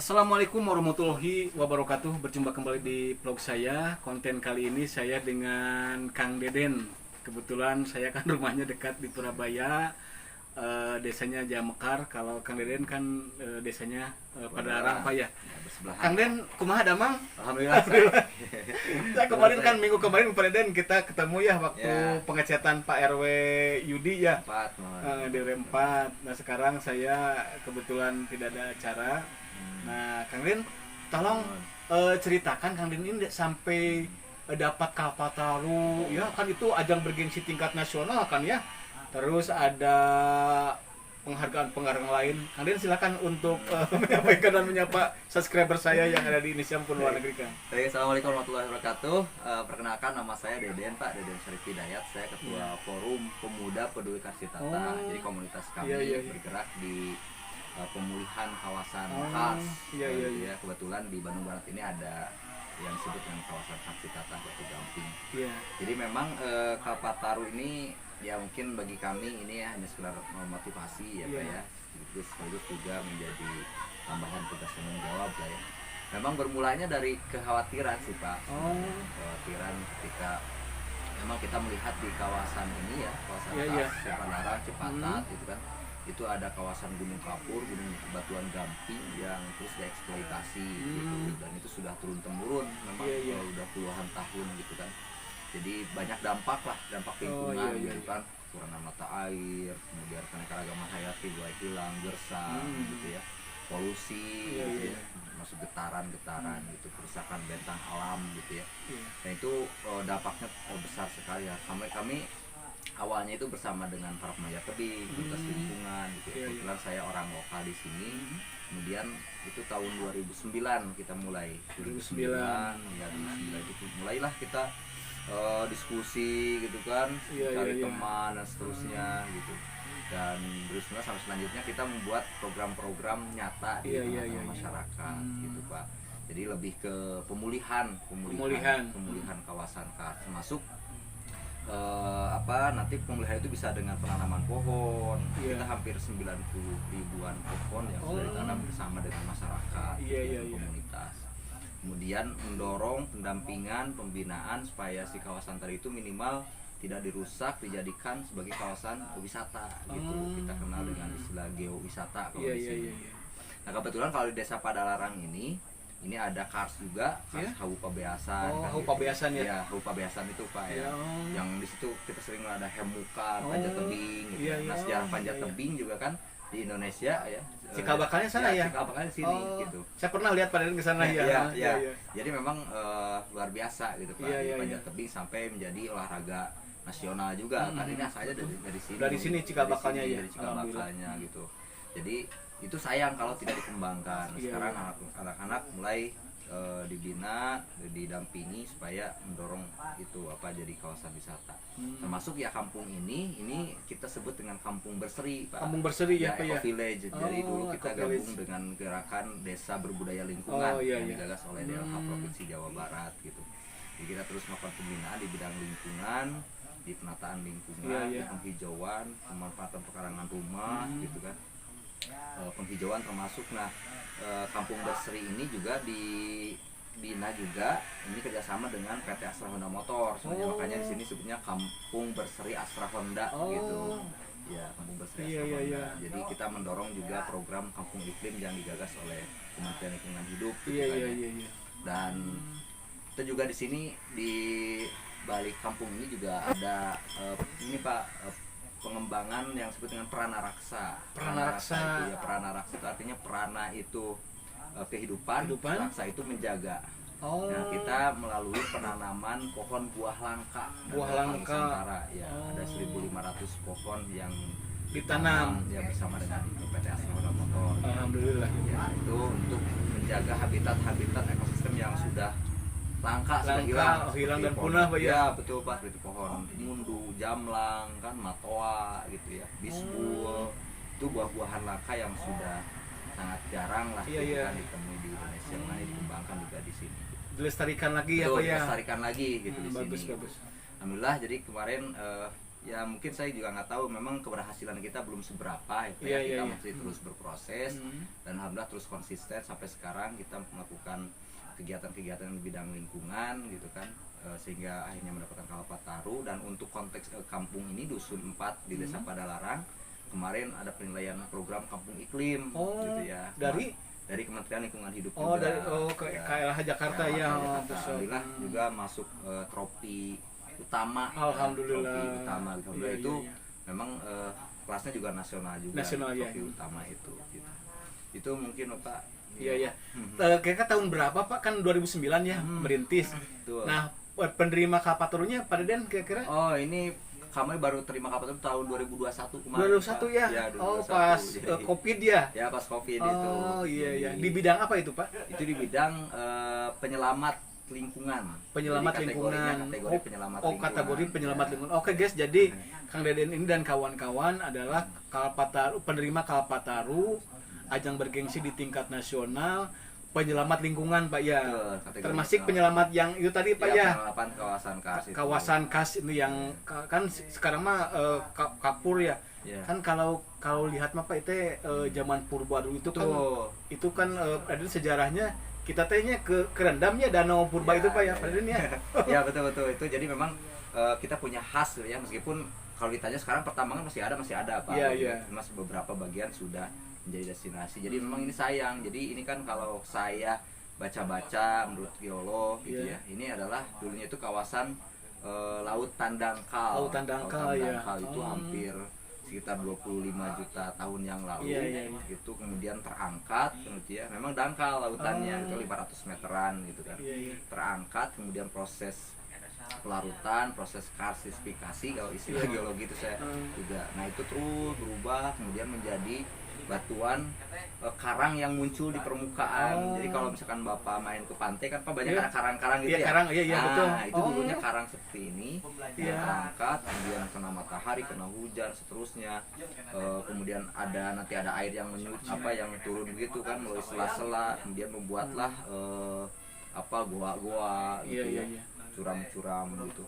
Assalamualaikum warahmatullahi wabarakatuh. Berjumpa kembali di vlog saya. Konten kali ini saya dengan Kang Deden. Kebetulan saya kan rumahnya dekat di Surabaya, desanya Jamekar. Kalau Kang Deden kan desanya Padalarang Pak ya. Kang Den, kumaha damang? Alhamdulillah. Saya kemarin kan minggu kemarin Pak Deden kita ketemu ya waktu pengecatan Pak RW Yudi ya. Di RW 4. Nah sekarang saya kebetulan tidak ada acara. Nah, Kang Din, tolong ceritakan Kang Din ini sampai dapat Kalpataru, ya kan itu ajang bergengsi tingkat nasional kan ya. Terus ada penghargaan lain. Kang Din silakan untuk menyampaikan dan menyapa subscriber saya yang ada di Indonesia maupun luar negeri kan. Assalamualaikum warahmatullahi wabarakatuh. Perkenalkan nama saya Deden Pak, Deden Syarif Hidayat. Saya Ketua Forum Pemuda Peduli Karsitata. Jadi komunitas kami bergerak di pemulihan kawasan khas. Ya, kebetulan di Bandung Barat ini ada yang disebut dengan kawasan Karsitata Batu Gamping. Jadi memang Kalpataru ini ya mungkin bagi kami ini ya hanya sekedar motivasi ya Pak ya. Sekaligus juga menjadi tambahan tugas tanggung jawab lah ya. Memang bermulanya dari kekhawatiran sih Pak. Kekhawatiran ketika memang kita melihat di kawasan ini ya, kawasan khas Padalarang, Cipatat gitu kan. Itu ada kawasan Gunung Kapur, Gunung Batuan Gamping yang terus dieksploitasi gitu. Dan itu sudah turun-temurun memang udah puluhan tahun gitu kan. Jadi banyak dampak lingkungan gitu kan, kekurangan mata air, kemudian keanekaragaman hayati mulai hilang, gersang gitu ya, polusi gitu ya, masuk getaran gitu, kerusakan bentang alam gitu ya. Dan itu dampaknya besar sekali ya. Kami awalnya itu bersama dengan para pemanjat tebing, lintas lingkungan gitu ya. Kebetulan saya orang lokal di sini. Kemudian itu tahun 2009 kita mulai. 2009 ya, 2009 itu mulailah kita diskusi gitu kan, cari teman dan seterusnya gitu. Dan 2009 sampai selanjutnya kita membuat program-program nyata di tengah masyarakat gitu Pak. Jadi lebih ke pemulihan kawasan khas, termasuk nanti pemulihan itu bisa dengan penanaman pohon. Kita hampir 90 ribuan pohon yang sudah ditanam bersama dengan masyarakat komunitas. Kemudian mendorong pendampingan, pembinaan supaya si kawasan tadi itu minimal tidak dirusak, dijadikan sebagai kawasan wisata gitu. Kita kenal dengan istilah geowisata kalau di sini. Nah kebetulan kalau di Desa Padalarang ini ada kars juga, kars Hawu Pabeasan. Hawu Pabeasan ya. Ya, Hawu Pabeasan itu Pak ya. Yang di situ kita sering ada hemukan, panjat tebing gitu. Nah, sejarah panjat tebing juga kan di Indonesia ya. Cikal bakalnya sana ya. Cikal bakalnya di sini gitu. Saya pernah lihat pada ke sana ya. Jadi memang luar biasa gitu Pak. Panjat tebing sampai menjadi olahraga nasional juga. Kan ini asalnya dari sini. Dari sini cikal bakalnya ya. Dari cikal bakalnya gitu. Jadi itu sayang kalau tidak dikembangkan. Sekarang anak-anak mulai dibina, didampingi supaya mendorong itu jadi kawasan wisata. Termasuk ya kampung ini kita sebut dengan kampung berseri Pak. Kampung berseri ya Pak ya. Village. Jadi dulu kita gabung dengan gerakan desa berbudaya lingkungan yang digagas oleh DLH Provinsi Jawa Barat gitu. Jadi kita terus melakukan pembinaan di bidang lingkungan, di penataan lingkungan, di penghijauan, pemanfaatan pekarangan rumah gitu kan. Penghijauan termasuk kampung berseri ini juga dibina juga ini kerjasama dengan PT Astra Honda Motor makanya di sini sebutnya Kampung Berseri Astra Honda gitu ya, Kampung Berseri Astra Honda. Jadi kita mendorong juga program kampung iklim yang digagas oleh Kementerian Lingkungan Hidup dan kita juga di sini di balik kampung ini juga ada ini Pak pengembangan yang disebut dengan prana raksa. Prana raksa itu artinya prana itu kehidupan, raksa itu menjaga. Nah, kita melalui penanaman pohon buah langka. Nusantara ya, ada 1.500 pohon yang ditanam ya bersama dengan PT Astra Honda Motor. Alhamdulillah. Ya, itu untuk menjaga habitat ekosistem yang sudah langka hilang dan punah Pak ya. Betul Pak, seperti pohon mundu, jamlang kan, matoa gitu ya, bisbul. Itu buah-buahan langka yang sudah sangat jarang lah kan ditemui di Indonesia, makanya dikembangkan juga di sini. Dilestarikan lagi ya Pak ya. Dilestarikan lagi gitu di sini. Bagus. Alhamdulillah, jadi kemarin ya mungkin saya juga nggak tahu, memang keberhasilan kita belum seberapa ya, kita masih terus berproses dan alhamdulillah terus konsisten sampai sekarang kita melakukan kegiatan-kegiatan di bidang lingkungan gitu kan, sehingga akhirnya mendapatkan Kalpataru. Dan untuk konteks kampung ini Dusun 4 di Desa Padalarang kemarin ada penilaian program kampung iklim gitu ya dari Kementerian Lingkungan Hidup juga. Dari KLH Jakarta ya. Alhamdulillah juga masuk trofi utama. Alhamdulillah. Trofi utama itu memang kelasnya juga nasional juga. Trofi utama itu gitu. Itu mungkin Pak. Iya. Kira-kira tahun berapa Pak? Kan 2009 ya merintis. Nah, penerima Kalpatarunya Pak Deden kira-kira? Oh, ini kami baru terima Kalpataru tahun 2021 kemarin. 2021 ya? Ya 2021. Oh, pas Covid ya? Ya, pas Covid itu. Oh, iya. Di bidang apa itu Pak? Itu di bidang penyelamat lingkungan. Penyelamat lingkungan. Kategori penyelamat lingkungan. Oke guys, jadi Kang Deden ini dan kawan-kawan adalah penerima Kalpataru ajang bergengsi di tingkat nasional penyelamat lingkungan Pak ya. Termasuk penyelamat yang itu tadi Pak ya. Penyelaman kawasan kas. Kawasan kas itu yang kan sekarang mah kapur ya. Kan kalau lihat mah Pak itu zaman purba dulu itu kan ada sejarahnya kita tehnya ke kerendamnya danau purba itu Pak ya, Pak Deden ya. Ya betul itu. Jadi memang kita punya khas ya, meskipun kalau ditanya sekarang pertambangan masih ada Pak. Masih beberapa bagian sudah menjadi destinasi. Jadi memang ini sayang. Jadi ini kan kalau saya baca-baca menurut geolog gitu ya. Ini adalah dulunya itu kawasan Laut Tandangkal. Laut Tandangkal itu hampir sekitar 25 juta tahun yang lalu. Itu kemudian terangkat gitu ya. Memang dangkal lautannya itu 500 meteran gitu kan. Terangkat, kemudian proses pelarutan, proses karsifikasi kalau istilah geologi itu saya juga. Nah, itu terus berubah kemudian menjadi batuan karang yang muncul di permukaan. Jadi kalau misalkan Bapak main ke pantai kan Pak banyak ada karang-karang gitu ya. Betul. Itu dulunya karang seperti ini. Terangkat, kemudian kena matahari, kena hujan, seterusnya. Kemudian nanti ada air yang yang turun gitu kan melalui sela-sela, kemudian membuatlah gua-gua gitu ya. Curam-curam gitu.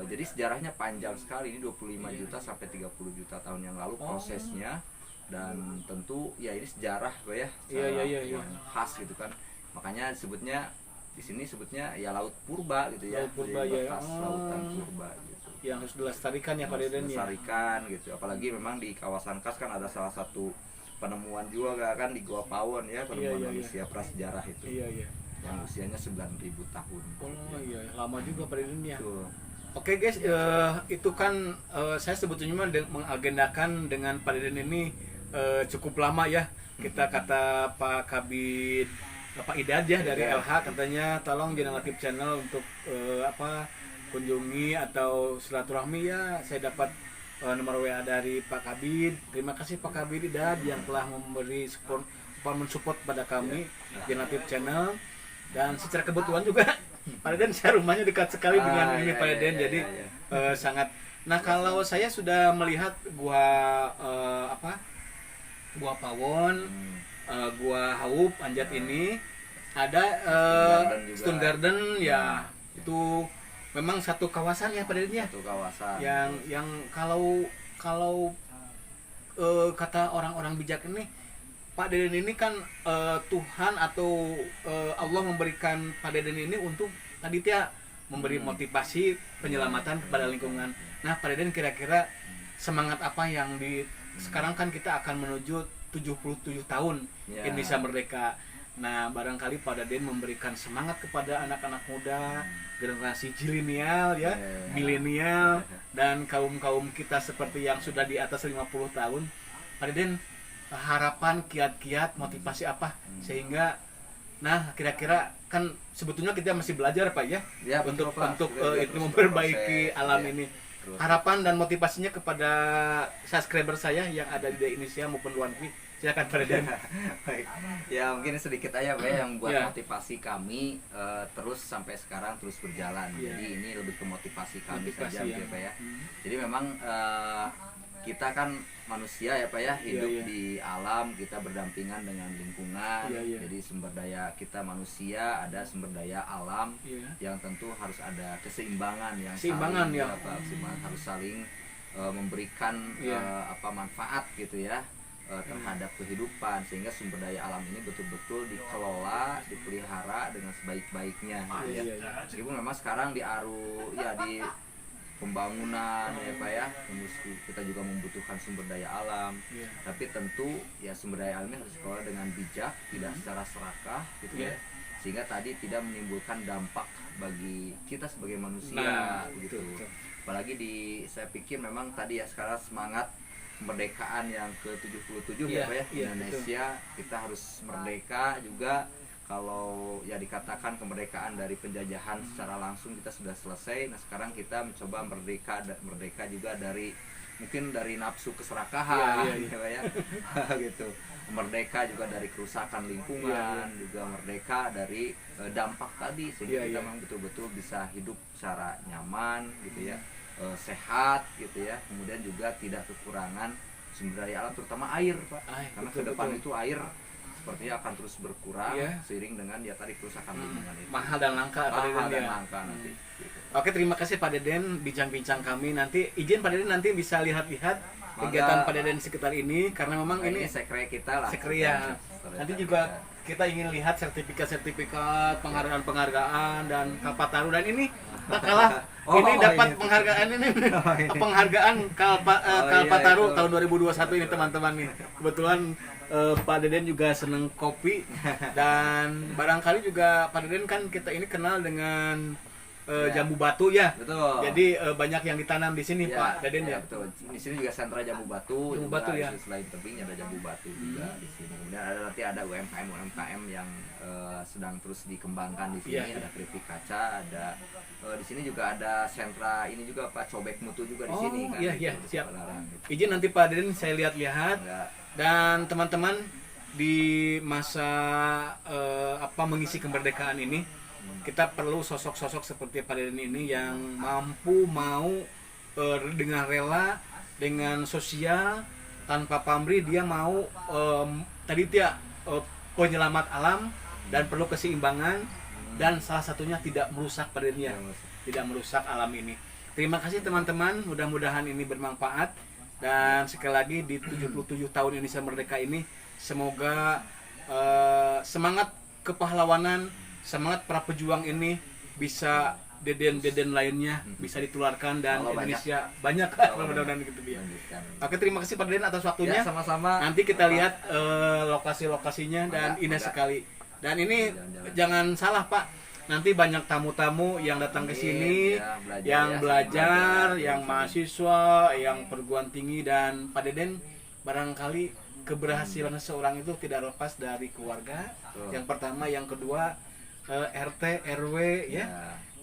Jadi sejarahnya panjang sekali, ini 25 juta sampai 30 juta tahun yang lalu prosesnya. Dan tentu ya ini sejarah ya, yang khas gitu kan, makanya disebutnya di sini sebutnya ya laut purba gitu ya, lautan purba gitu yang harus dilestarikan ya Pak Deden ya, dilestarikan gitu. Apalagi memang di kawasan kas kan ada salah satu penemuan juga kan di Gua Pawon ya, penemuan manusia prasejarah itu yang usianya 9.000 tahun. Lama juga Pak Deden ya. Oke guys, itu kan saya sebetulnya mengagendakan dengan Pak Deden ini cukup lama ya. Kita kata Pak Kabid Pak Idad ya dari LH katanya tolong Generatif Channel untuk kunjungi atau silaturahmi ya. Saya dapat nomor WA dari Pak Kabid. Terima kasih Pak Kabid Idad yang telah memberi mensupport pada kami Generatif Channel. Dan secara kebetulan juga Pak Deden saya rumahnya dekat sekali dengan ini Pak Deden, jadi sangat. Nah kalau saya sudah melihat gua Pawon, gua Haup Anjat ini ada Stone Garden ya, itu memang satu kawasan ya Pak Deden ya. Satu kawasan. Yang kalau kata orang-orang bijak ini Pak Deden ini kan Tuhan atau Allah memberikan Pak Deden ini untuk tadi memberi motivasi penyelamatan kepada lingkungan. Nah Pak Deden kira-kira semangat apa yang sekarang kan kita akan menuju 77 tahun Indonesia Merdeka. Nah barangkali Pak Deden memberikan semangat kepada anak-anak muda, generasi zilenial ya, milenial dan kaum-kaum kita seperti yang sudah di atas 50 tahun. Pak Deden harapan, kiat-kiat, motivasi apa sehingga kira-kira kan sebetulnya kita masih belajar Pak ya untuk itu memperbaiki alam ini. Harapan dan motivasinya kepada subscriber saya yang ada di Indonesia maupun luar negeri, silakan Pak Deden. Ya mungkin sedikit aja Pak yang buat motivasi kami terus sampai sekarang terus berjalan. Jadi ini lebih ke motivasi kami saja Pak ya. Jadi memang kita kan manusia ya Pak ya, hidup di alam, kita berdampingan dengan lingkungan. Jadi sumber daya kita manusia, ada sumber daya alam yang tentu harus ada keseimbangan yang keseimbangan harus saling memberikan manfaat gitu ya terhadap kehidupan, sehingga sumber daya alam ini betul-betul dikelola, dipelihara dengan sebaik-baiknya gitu ya. Meskipun memang sekarang di pembangunan ya Pak ya, kita juga membutuhkan sumber daya alam, tapi tentu ya sumber daya alamnya harus dikelola dengan bijak, tidak secara serakah gitu ya, sehingga tadi tidak menimbulkan dampak bagi kita sebagai manusia gitu. Apalagi saya pikir memang tadi ya sekarang semangat kemerdekaan yang ke-77 ya Pak ya, Indonesia kita harus merdeka juga. Kalau ya dikatakan kemerdekaan dari penjajahan secara langsung kita sudah selesai, nah sekarang kita mencoba merdeka juga dari mungkin dari nafsu keserakahan ya gitu. Merdeka juga dari kerusakan lingkungan, juga merdeka dari dampak tadi, sehingga kita memang betul-betul bisa hidup secara nyaman gitu ya, sehat gitu ya, kemudian juga tidak kekurangan sumber daya alam terutama air Pak, karena ke depan itu air sepertinya akan terus berkurang seiring dengan tadi kerusakan lingkungan itu. Mahal dan langka nanti. Gitu. Oke, terima kasih Pak Deden bincang-bincang kami. Nanti izin Pak Deden nanti bisa lihat-lihat kegiatan Pak Deden sekitar ini, karena memang ini sekre kita lah. Nanti juga kita ingin lihat sertifikat penghargaan dan Kalpataru, dan ini tak kalah ini dapat penghargaan ini penghargaan Kalpataru tahun 2021 ini teman-teman nih. Kebetulan Pak Deden juga seneng kopi, dan barangkali juga Pak Deden kan kita ini kenal dengan jambu batu ya. Betul. Jadi banyak yang ditanam di sini Pak Deden ya. Betul. Di sini juga sentra jambu batu. Jambu batu ya. Selain tebing ada jambu batu juga di sini. Kemudian nanti ada UMKM yang sedang terus dikembangkan di sini. Ada keripik kaca, ada di sini juga ada sentra ini juga Pak, cobek mutu juga di sini kan. Iya, siap. Gitu. Izin nanti Pak Deden saya lihat-lihat. Dan teman-teman di masa mengisi kemerdekaan ini, kita perlu sosok-sosok seperti Pak Deden ini yang mampu mau dengan rela, dengan sosial, tanpa pamrih dia mau penyelamat alam dan perlu keseimbangan, dan salah satunya tidak merusak Pak Deden ya, tidak merusak alam ini. Terima kasih teman-teman, mudah-mudahan ini bermanfaat. Dan sekali lagi di 77 tahun Indonesia Merdeka ini, semoga semangat kepahlawanan, semangat para pejuang ini bisa Deden lainnya bisa ditularkan, dan Indonesia banyak mudah-mudahan gitu dia. Oke, terima kasih Pak Deden atas waktunya. Sama-sama. Nanti kita lihat lokasi-lokasinya dan indah sekali. Dan ini jangan salah Pak, nanti banyak tamu-tamu yang datang ke sini, yang belajar, yang mahasiswa, yang perguruan tinggi, dan Pak Deden barangkali keberhasilan seseorang itu tidak lepas dari keluarga. Yang pertama, yang kedua RT, RW ya,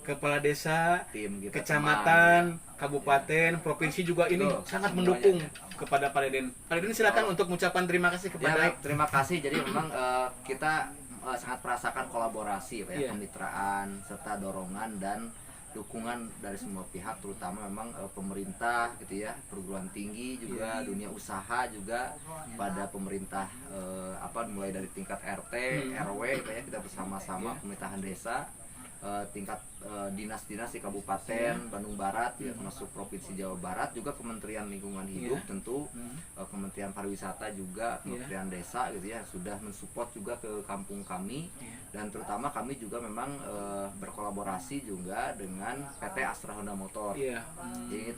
kepala desa, kecamatan, kabupaten, provinsi juga ini sangat mendukung kepada Pak Deden. Pak Deden silakan untuk mengucapkan terima kasih kepada. Terima kasih. Jadi memang kita sangat merasakan kolaborasi kemitraan serta dorongan dan dukungan dari semua pihak, terutama memang pemerintah gitu ya, perguruan tinggi juga, dunia usaha juga, pada pemerintah mulai dari tingkat RT, RW kita bersama-sama, pemerintahan desa, tingkat dinas-dinas di Kabupaten Bandung Barat ya, termasuk Provinsi Jawa Barat, juga Kementerian Lingkungan Hidup tentu, Kementerian Pariwisata juga, Kementerian Desa gitu ya, sudah mensupport juga ke kampung kami, dan terutama kami juga memang berkolaborasi juga dengan PT Astra Honda Motor. Jadi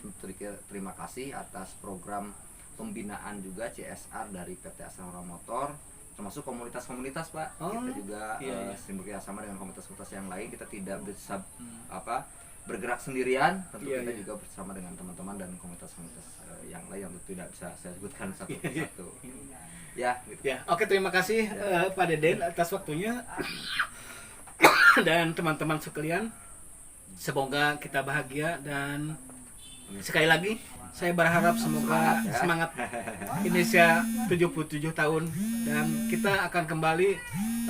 terima kasih atas program pembinaan juga CSR dari PT Astra Honda Motor, termasuk komunitas-komunitas Pak. Kita juga bekerja sama dengan komunitas-komunitas yang lain. Kita tidak bisa bergerak sendirian, tentu kita juga bersama dengan teman-teman dan komunitas-komunitas yang lain yang tidak bisa saya sebutkan satu persatu. Gitu. Oke, terima kasih Pak Deden atas waktunya. Dan teman-teman sekalian, semoga kita bahagia, dan sekali lagi saya berharap semoga semangat Indonesia 77 tahun, dan kita akan kembali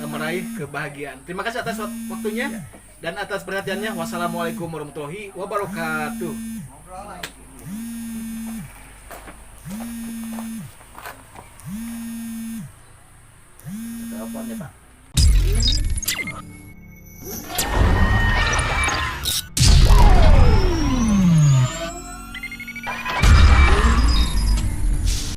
meraih kebahagiaan. Terima kasih atas waktunya dan atas perhatiannya. Wassalamualaikum warahmatullahi wabarakatuh.